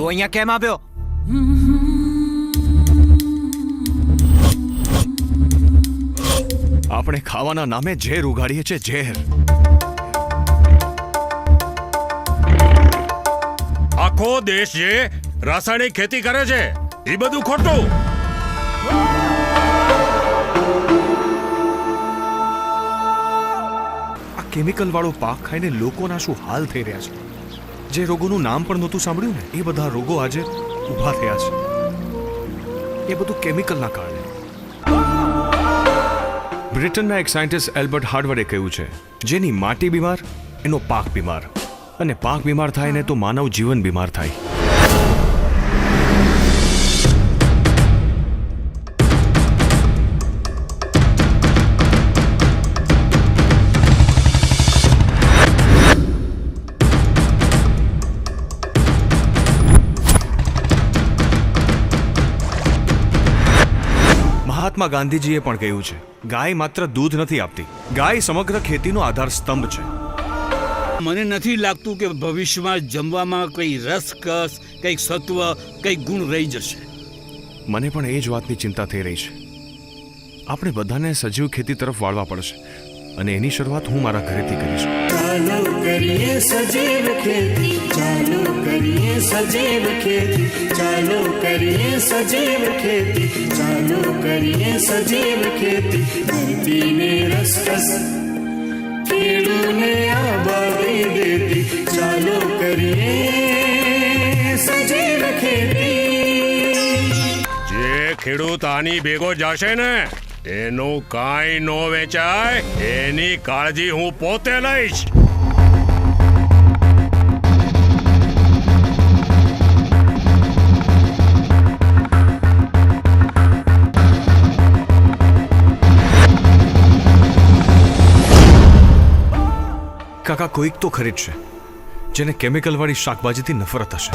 તું અહીંયા કેમ આવ્યો? આપણે ખાવાના નામે ઝેર ઉગાડીએ છીએ, ઝેર. આખો દેશ જે રાસાયણિક ખેતી કરે છે એ બધું ખોટું. આ કેમિકલ વાળો પાક ખાઈને લોકોના શું હાલ થઈ રહ્યા છે. જે રોગોનું નામ પણ નહોતું સાંભળ્યું ને, એ બધા રોગો આજે ઊભા થયા છે. એ બધું કેમિકલના કારણે. બ્રિટનના એક સાયન્ટિસ્ટ એલ્બર્ટ હાર્વર્ડે કહ્યું છે, જેની માટી બીમાર એનો પાક બીમાર, અને પાક બીમાર થાય ને તો માનવ જીવન બીમાર થાય. મહાત્મા ગાંધીજીએ પણ કહ્યું છે, ગાય માત્ર દૂધ નથી આપતી, ગાય સમગ્ર ખેતીનો આધાર સ્તંભ છે. મને નથી લાગતું કે ભવિષ્યમાં જમવામાં કંઈ રસકસ, કંઈક સત્વ, કંઈક ગુણ રહી જશે. મને પણ એ જ વાતની ચિંતા થઈ રહી છે. આપણે બધાને સજીવ ખેતી તરફ વાળવા પડશે, અને એની શરૂઆત હું મારા ઘરેથી કરીશ. ચાલો કરીએ સજીવ ખેતી, ચાલો કરીએ સજીવ ખેતી, ચાલો કરીએ સજીવ ખેતી, ચાલો કરીએ સજીવ ખેતી. ધરતીને રસકસ, ખેડૂને આબાદી દેતી, ચાલો કરીએ સજીવ ખેતી. જે ખેડૂત આની ભેગો જશે ને એનું કાંઈ નો વેચાય, એની કાળજી હું પોતે લઈશ. કાકા, કોઈક તો ખરીદશે જેને કેમિકલ વાળી શાકભાજીથી નફરત હશે.